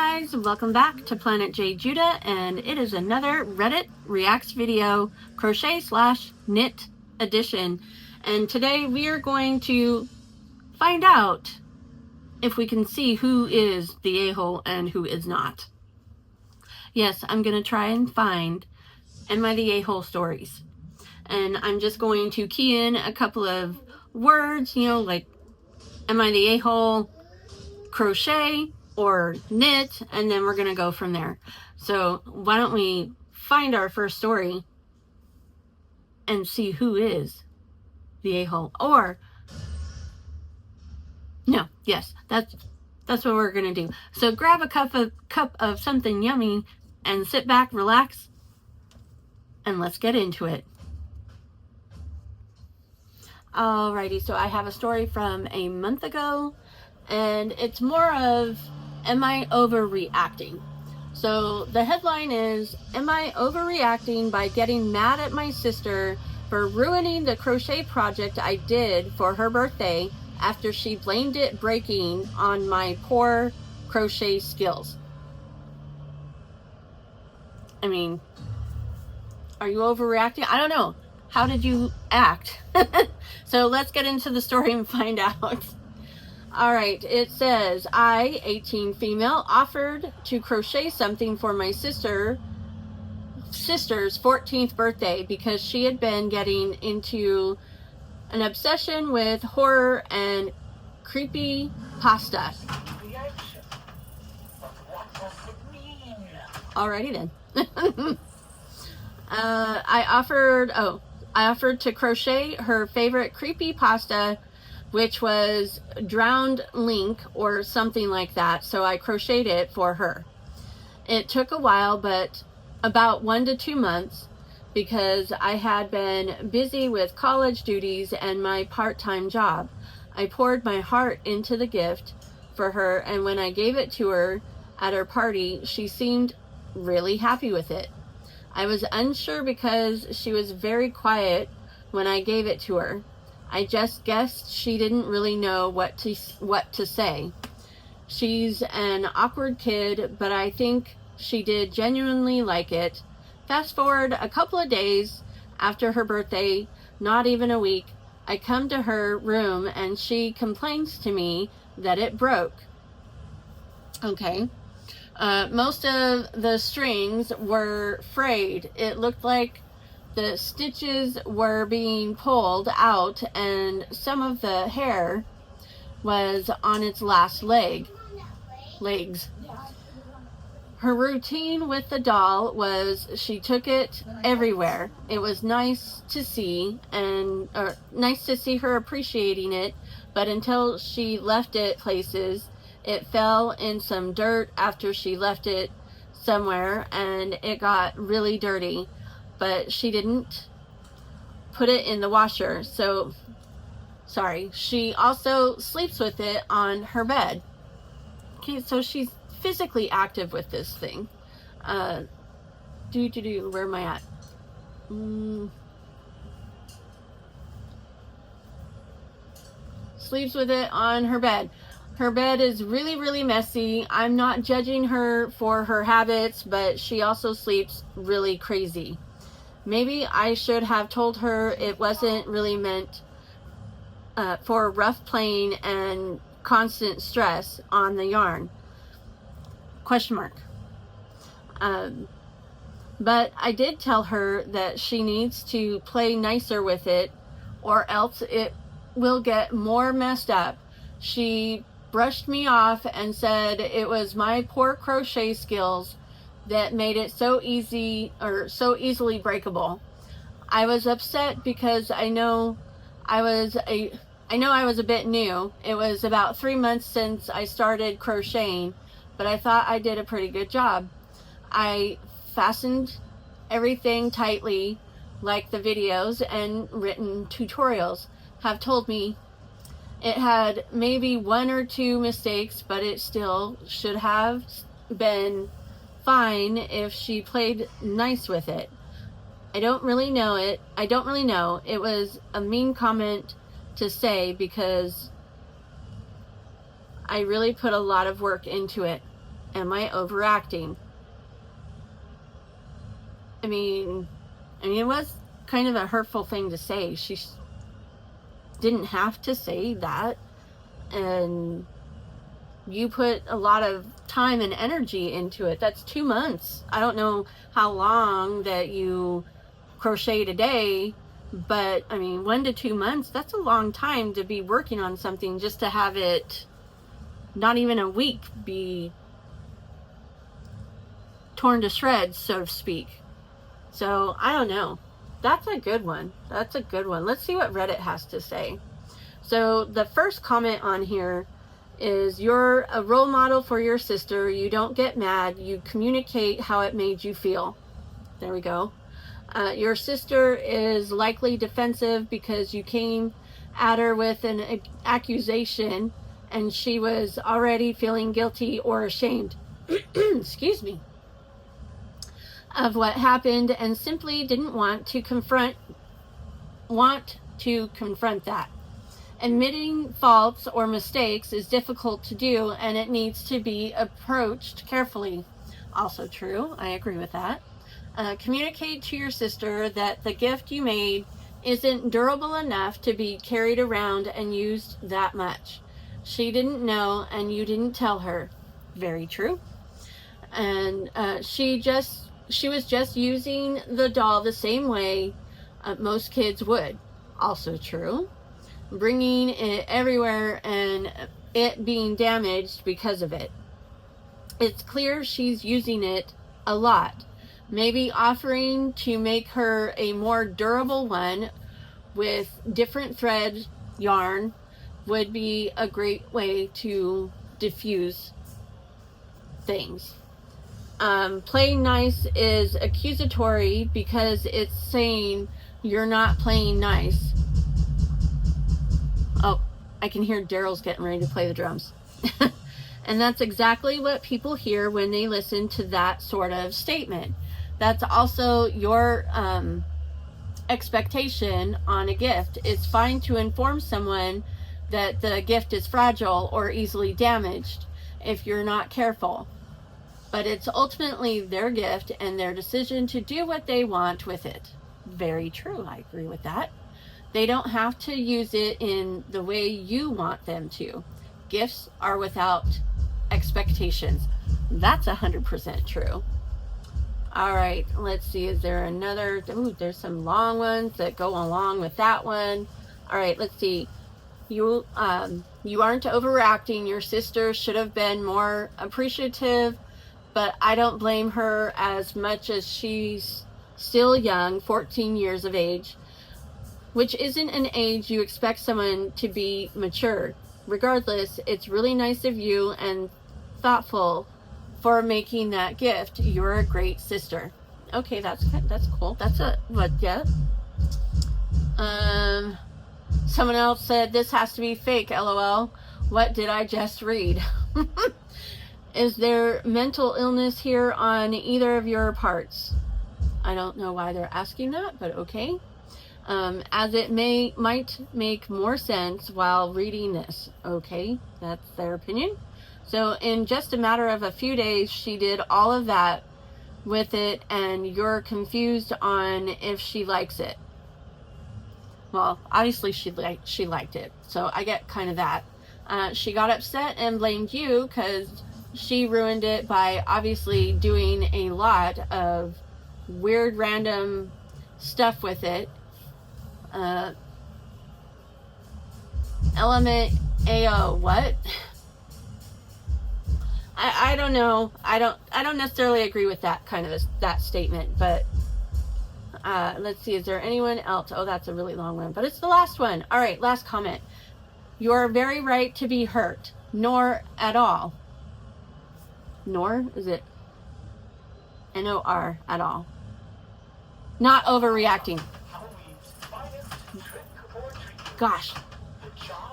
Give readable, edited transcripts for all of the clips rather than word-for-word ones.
guys, welcome back to Planet JeJuDa, and it is another Reddit Reacts video crochet/knit edition. And today we are going to find out if we can see who is the a-hole and who is not. Yes, I'm going to try and find Am I the A-hole stories. And I'm just going to key in a couple of words, you know, like am I the a-hole, crochet, or knit, and then we're gonna go from there. So why don't we find our first story and see who is the a-hole, or no, yes, that's what we're gonna do. So grab a cup of something yummy and sit back, relax, and let's get into it. Alrighty, so I have a story from a month ago, and it's more of, am I overreacting? So the headline is, am I overreacting by getting mad at my sister for ruining the crochet project I did for her birthday after she blamed it breaking on my poor crochet skills? I mean, are you overreacting? I don't know. How did you act? So let's get into the story and find out. All right, it says, I, 18 female, offered to crochet something for my sister's 14th birthday because she had been getting into an obsession with horror and creepy pasta. Alrighty then. I offered to crochet her favorite creepy pasta, which was Drowned Link or something like that. So I crocheted it for her. It took a while, but about 1 to 2 months, because I had been busy with college duties and my part-time job. I poured my heart into the gift for her, and when I gave it to her at her party, she seemed really happy with it. I was unsure because she was very quiet when I gave it to her. I just guessed she didn't really know what to say. She's an awkward kid, but I think she did genuinely like it. Fast forward a couple of days after her birthday, not even a week, I come to her room and she complains to me that it broke. Okay. Most of the strings were frayed. It looked like the stitches were being pulled out and some of the hair was on its last legs. Her routine with the doll was she took it everywhere. It was nice to see her appreciating it, but until she left it places, it fell in some dirt after she left it somewhere and it got really dirty. But she didn't put it in the washer, so sorry. She also sleeps with it on her bed. Okay, so she's physically active with this thing. Where am I at? Sleeps with it on her bed. Her bed is really, really messy. I'm not judging her for her habits, but she also sleeps really crazy. Maybe I should have told her it wasn't really meant for rough playing and constant stress on the yarn. Question mark. But I did tell her that she needs to play nicer with it or else it will get more messed up. She brushed me off and said it was my poor crochet skills that made it so easily breakable. I was upset because I know I was a bit new. It was about 3 months since I started crocheting, but I thought I did a pretty good job. I fastened everything tightly like the videos and written tutorials have told me. It had maybe 1 or 2 mistakes, but it still should have been fine if she played nice with it. I don't really know. It was a mean comment to say because I really put a lot of work into it. Am I overacting? I mean, it was kind of a hurtful thing to say. She didn't have to say that. And you put a lot of time and energy into it. That's 2 months. I don't know how long that you crochet a day, but I mean, 1 to 2 months, that's a long time to be working on something, just to have it not even a week be torn to shreds, so to speak. So I don't know. That's a good one. That's a good one. Let's see what Reddit has to say. So the first comment on here is, you're a role model for your sister. You don't get mad. You communicate how it made you feel. There we go. Your sister is likely defensive because you came at her with an accusation and she was already feeling guilty or ashamed. Excuse me. Of what happened and simply didn't want to confront that. Admitting faults or mistakes is difficult to do, and it needs to be approached carefully. Also true. I agree with that. Communicate to your sister that the gift you made isn't durable enough to be carried around and used that much. She didn't know and you didn't tell her. Very true. And she was just using the doll the same way most kids would. Also true. Bringing it everywhere and it being damaged because of it. It's clear she's using it a lot. Maybe offering to make her a more durable one with different thread yarn would be a great way to diffuse things. Playing nice is accusatory because it's saying you're not playing nice. Oh, I can hear Darrel's getting ready to play the drums. And that's exactly what people hear when they listen to that sort of statement. That's also your expectation on a gift. It's fine to inform someone that the gift is fragile or easily damaged if you're not careful. But it's ultimately their gift and their decision to do what they want with it. Very true. I agree with that. They don't have to use it in the way you want them to. Gifts are without expectations. That's 100% true. All right, let's see. Is there another? Ooh, there's some long ones that go along with that one. All right, let's see. You aren't overacting. Your sister should have been more appreciative, but I don't blame her as much as she's still young, 14 years of age, which isn't an age you expect someone to be mature. Regardless, it's really nice of you and thoughtful for making that gift. You're a great sister. Okay, that's cool. That's a what? Yeah. Someone else said this has to be fake. LOL. What did I just read? Is there mental illness here on either of your parts? I don't know why they're asking that, but okay. As it might make more sense while reading this. Okay, that's their opinion. So in just a matter of a few days, she did all of that with it, and you're confused on if she likes it. Well, obviously she liked it, so I get kind of that. She got upset and blamed you because she ruined it by obviously doing a lot of weird random stuff with it. Element AO, what? I don't know. I don't necessarily agree with that kind of that statement, but let's see, is there anyone else? Oh, that's a really long one, but it's the last one. All right, last comment. You're very right to be hurt, nor at all. Nor, is it NOR at all? Not overreacting. Gosh.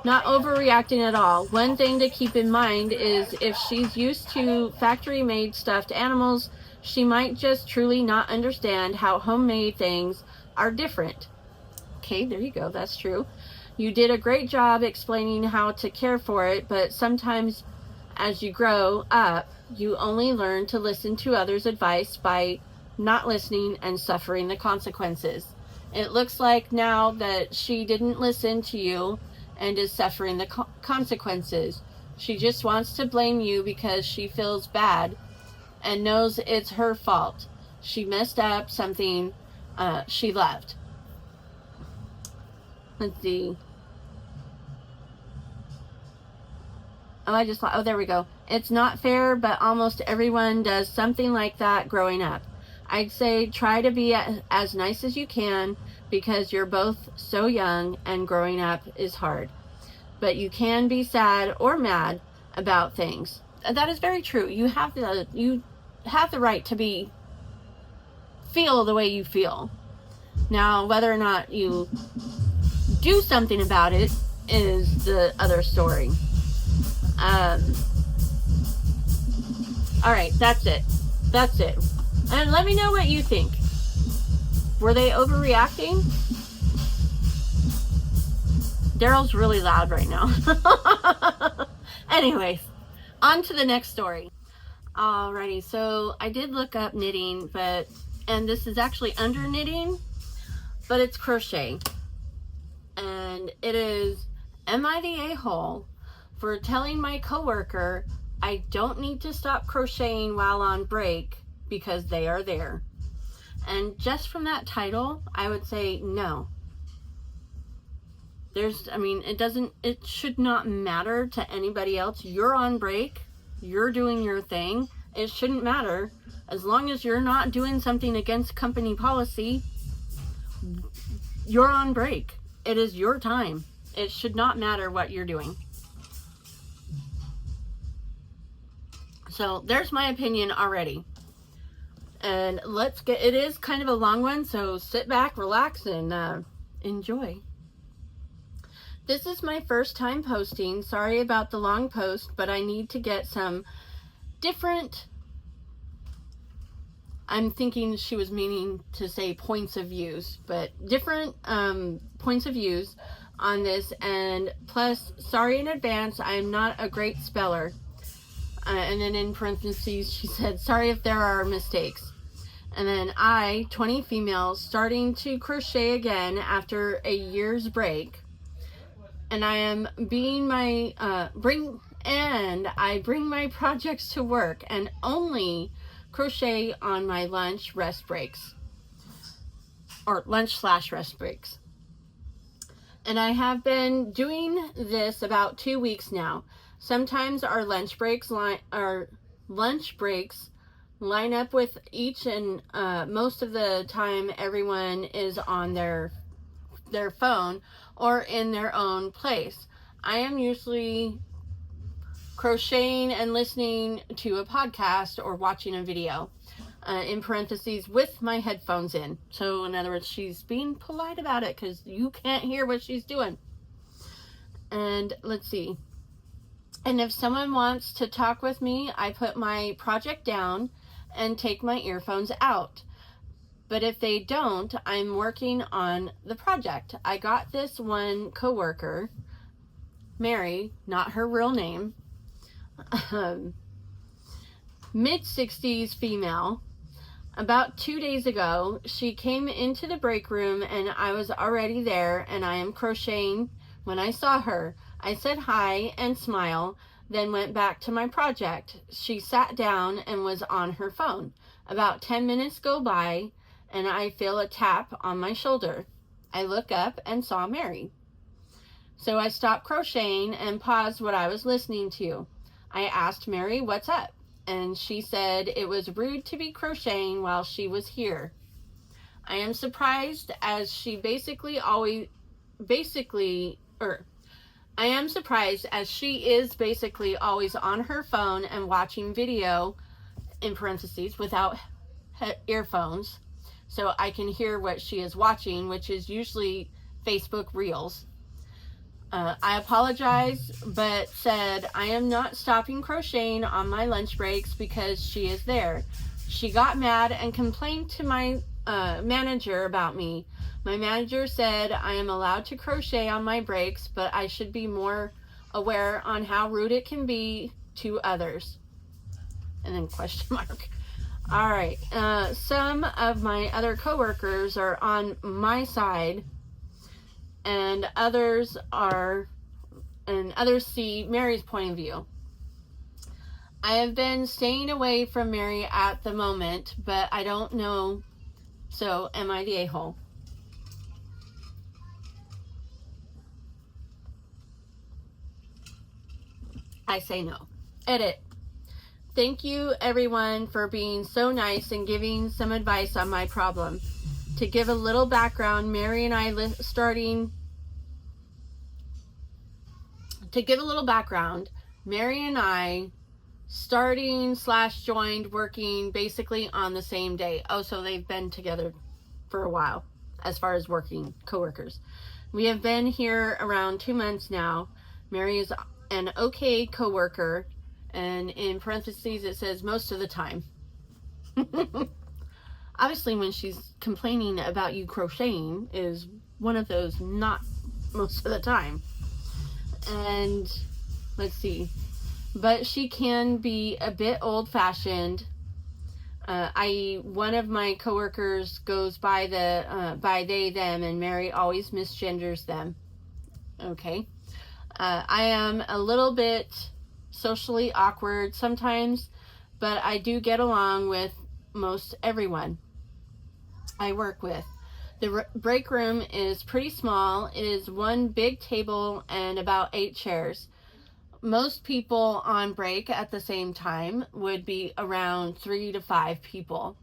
Not overreacting at all. One thing to keep in mind is if she's used to factory-made stuffed animals, she might just truly not understand how homemade things are different. Okay, there you go. That's true. You did a great job explaining how to care for it, but sometimes as you grow up, You only learn to listen to others' advice by not listening and suffering the consequences. It looks like now that she didn't listen to you and is suffering the consequences. She just wants to blame you because she feels bad and knows it's her fault. She messed up something she loved. Let's see. Oh, there we go. It's not fair, but almost everyone does something like that growing up. I'd say try to be as nice as you can because you're both so young and growing up is hard. But you can be sad or mad about things. That is very true. You have the right to feel the way you feel. Now, whether or not you do something about it is the other story. All right, that's it. And let me know what you think. Were they overreacting? Darrel's really loud right now. Anyways, on to the next story. Alrighty, so I did look up knitting, and this is actually under knitting, but it's crochet. And it is, am I the a-hole for telling my coworker I don't need to stop crocheting while on break because they are there? And just from that title, I would say no. It should not matter to anybody else. You're on break, you're doing your thing. It shouldn't matter. As long as you're not doing something against company policy, you're on break. It is your time. It should not matter what you're doing. So there's my opinion already. And it is kind of a long one, so sit back, relax, and enjoy. This is my first time posting. Sorry about the long post, but I need to get some different, I'm thinking she was meaning to say points of views, but different points of views on this. And plus, sorry in advance, I'm not a great speller. And then in parentheses, she said, sorry if there are mistakes. And then 20 females, starting to crochet again after a year's break. And I am I bring my projects to work and only crochet on my lunch rest breaks. Or lunch/rest breaks. And I have been doing this about 2 weeks now. Sometimes our lunch breaks line up with each, and most of the time everyone is on their phone or in their own place. I am usually crocheting and listening to a podcast or watching a video, in parentheses, with my headphones in. So in other words, she's being polite about it because you can't hear what she's doing. And let's see. And if someone wants to talk with me, I put my project down and take my earphones out. But if they don't, I'm working on the project. I got this one coworker, Mary, not her real name, mid-60s female. About 2 days ago, she came into the break room and I was already there, and I am crocheting when I saw her. I said hi and smile, then went back to my project. She sat down and was on her phone. About 10 minutes go by and I feel a tap on my shoulder. I look up and saw Mary. So I stopped crocheting and paused what I was listening to. I asked Mary, what's up? And she said it was rude to be crocheting while she was here. I am surprised as she is basically always on her phone and watching video, in parentheses, without earphones, so I can hear what she is watching, which is usually Facebook Reels. I apologize, but said I am not stopping crocheting on my lunch breaks because she is there. She got mad and complained to my manager about me. My manager said I am allowed to crochet on my breaks, but I should be more aware on how rude it can be to others. and then question mark. All right. Some of my other coworkers are on my side, and others see Mary's point of view. I have been staying away from Mary at the moment, but I don't know. So, am I the a-hole? I say no. Edit. Thank you, everyone, for being so nice and giving some advice on my problem. To give a little background, Mary and I starting/joined working basically on the same day. Oh, so they've been together for a while as far as working coworkers. We have been here around 2 months now. Mary is an okay coworker, and in parentheses it says most of the time. Obviously, when she's complaining about you crocheting is one of those not most of the time. And let's see, but she can be a bit old-fashioned. One of my coworkers goes by they, them, and Mary always misgenders them. Okay. I am a little bit socially awkward sometimes, but I do get along with most everyone I work with. The break room is pretty small. It is one big table and about 8 chairs. Most people on break at the same time would be around 3 to 5 people.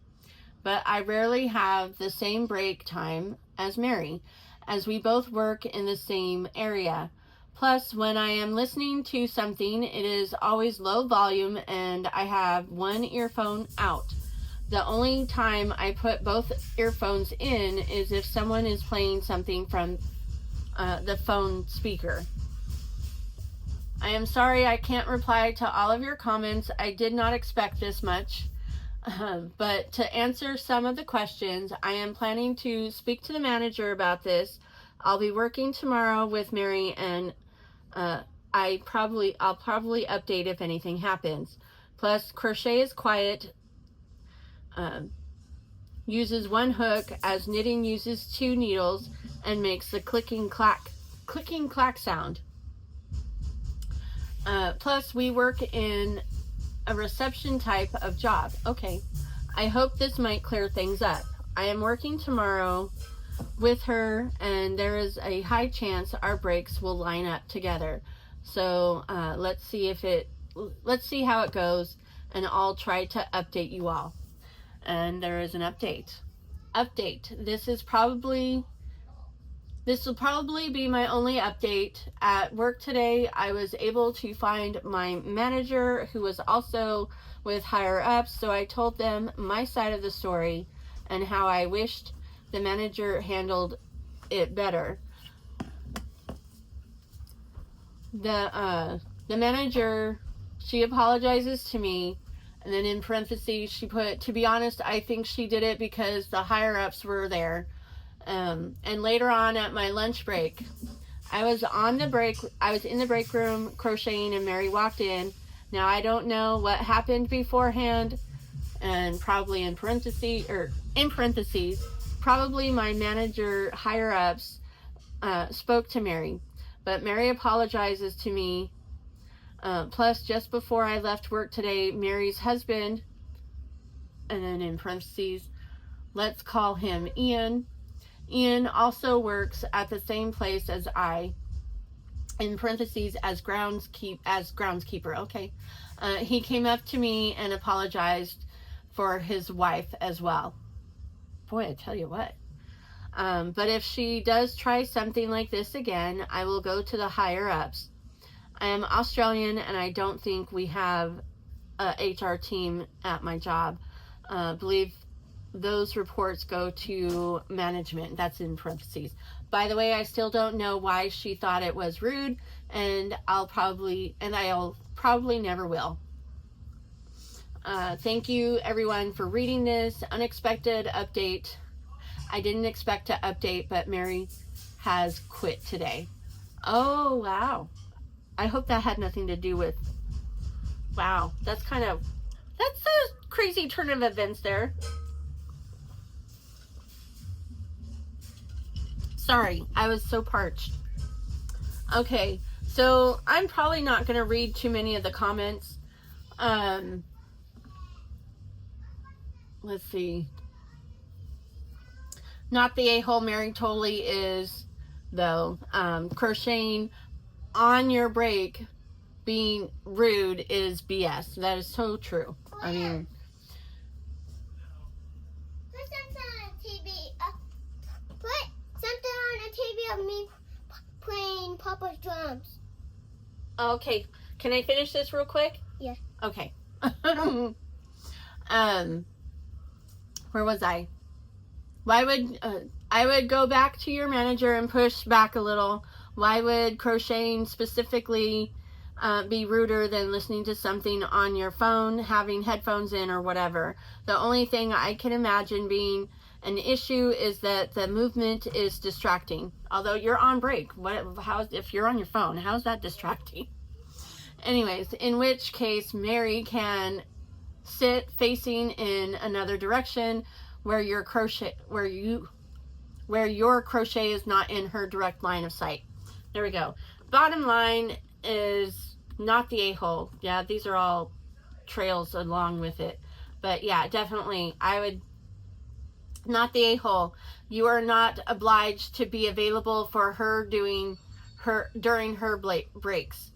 But I rarely have the same break time as Mary, as we both work in the same area. Plus, when I am listening to something, it is always low volume and I have one earphone out. The only time I put both earphones in is if someone is playing something from the phone speaker. I am sorry I can't reply to all of your comments. I did not expect this much. But to answer some of the questions, I am planning to speak to the manager about this. I'll be working tomorrow with Mary, and I'll probably update if anything happens. Plus, crochet is quiet. Uses one hook, as knitting uses 2 needles and makes the clicking clack sound. Plus, we work in a reception type of job. Okay, I hope this might clear things up. I am working tomorrow with her, and there is a high chance our breaks will line up together. So let's see how it goes, and I'll try to update you all. And there is an update. This will probably be my only update. At work today, I was able to find my manager, who was also with higher ups, so I told them my side of the story and how I wished the manager handled it better. The manager, she apologizes to me, and then in parentheses she put, to be honest, I think she did it because the higher ups were there. And later on at my lunch break, I was in the break room crocheting, and Mary walked in. Now I don't know what happened beforehand, and probably in parentheses, probably my manager higher ups spoke to Mary, but Mary apologizes to me. Plus, just before I left work today, Mary's husband, and then in parentheses, let's call him Ian. Ian also works at the same place as I, in parentheses, as groundskeeper. Okay. He came up to me and apologized for his wife as well. Boy, I tell you what. But if she does try something like this again, I will go to the higher ups. I am Australian, and I don't think we have a HR team at my job. Believe those reports go to management. That's in parentheses. By the way, I still don't know why she thought it was rude, and I'll probably never will. Thank you, everyone, for reading this unexpected update. I didn't expect to update, but Mary has quit today. Oh, wow. I hope that had nothing to do with... Wow, that's kind of That's a crazy turn of events there. Sorry, I was so parched. Okay, so I'm probably not going to read too many of the comments. Let's see. Not the a-hole Mary totally is, though. Crocheting on your break being rude is BS. That is so true. I mean, put something on the TV. Put something on the TV of me playing Papa's drums. okay. Can I finish this real quick? Yeah. Okay. Where was I? Why would I would go back to your manager and push back a little. Why would crocheting specifically be ruder than listening to something on your phone, having headphones in, or whatever? The only thing I can imagine being an issue is that the movement is distracting. Although you're on break, if you're on your phone, how's that distracting? Anyways, in which case Mary can sit facing in another direction where your crochet is not in her direct line of sight. There we go. Bottom line is not the a-hole. Yeah, these are all trails along with it. But yeah, definitely I would not the a-hole. You are not obliged to be available for her during her breaks.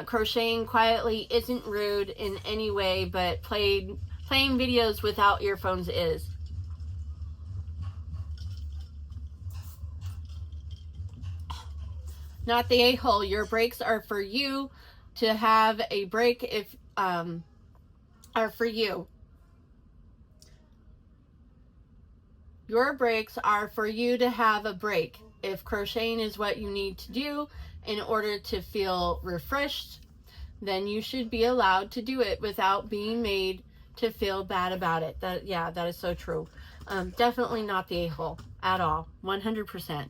Crocheting quietly isn't rude in any way, but playing videos without earphones is. Not the a-hole. Your breaks are for you to have a break if are for you. Your breaks are for you to have a break. If crocheting is what you need to do in order to feel refreshed, then you should be allowed to do it without being made to feel bad about it. That is so true. Definitely not the a-hole at all. 100%.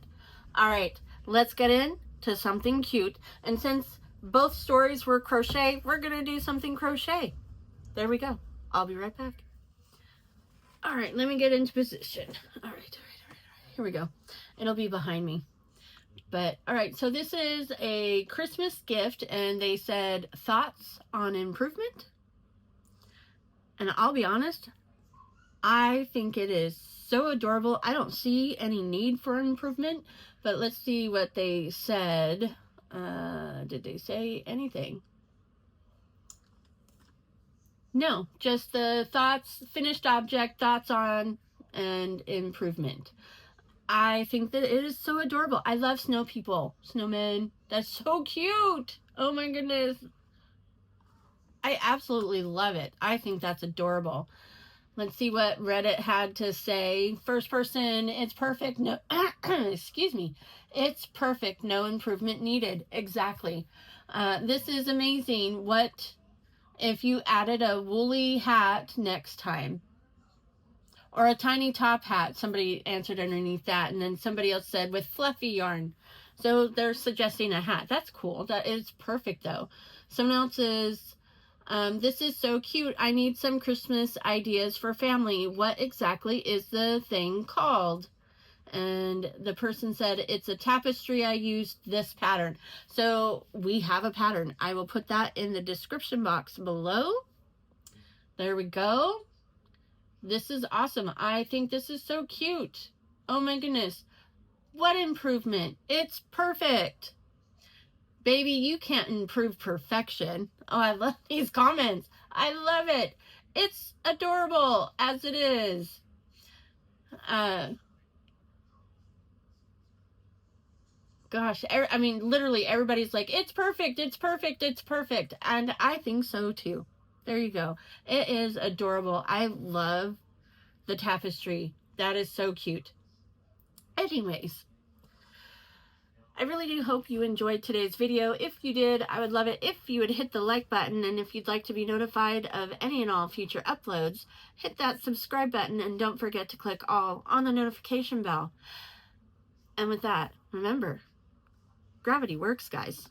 All right, let's get into something cute. And since both stories were crochet, we're going to do something crochet. There we go. I'll be right back. All right, let me get into position. All right. Here we go. It'll be behind me. But, all right, so this is a Christmas gift, and they said, thoughts on improvement? And I'll be honest, I think it is so adorable. I don't see any need for improvement, but let's see what they said. Did they say anything? No, just the thoughts, finished object, thoughts on, and improvement. I think that it is so adorable. I love snow people, snowmen. That's so cute. Oh my goodness. I absolutely love it. I think that's adorable. Let's see what Reddit had to say. First person, it's perfect. No, excuse me. It's perfect. No improvement needed. Exactly. This is amazing. What if you added a woolly hat next time? Or a tiny top hat. Somebody answered underneath that. And then somebody else said with fluffy yarn. So they're suggesting a hat. That's cool. That is perfect though. Someone else is, this is so cute. I need some Christmas ideas for family. What exactly is the thing called? And the person said, it's a tapestry. I used this pattern. So we have a pattern. I will put that in the description box below. There we go. This is awesome. I think this is so cute. Oh my goodness. What improvement? It's perfect. Baby, you can't improve perfection. Oh, I love these comments. I love it. It's adorable as it is. Gosh, I mean, literally everybody's like, it's perfect, it's perfect, it's perfect. And I think so too. There you go. It is adorable. I love the tapestry. That is so cute. Anyways, I really do hope you enjoyed today's video. If you did, I would love it if you would hit the like button, and if you'd like to be notified of any and all future uploads, hit that subscribe button, and don't forget to click all on the notification bell. And with that, remember, gravity works, guys.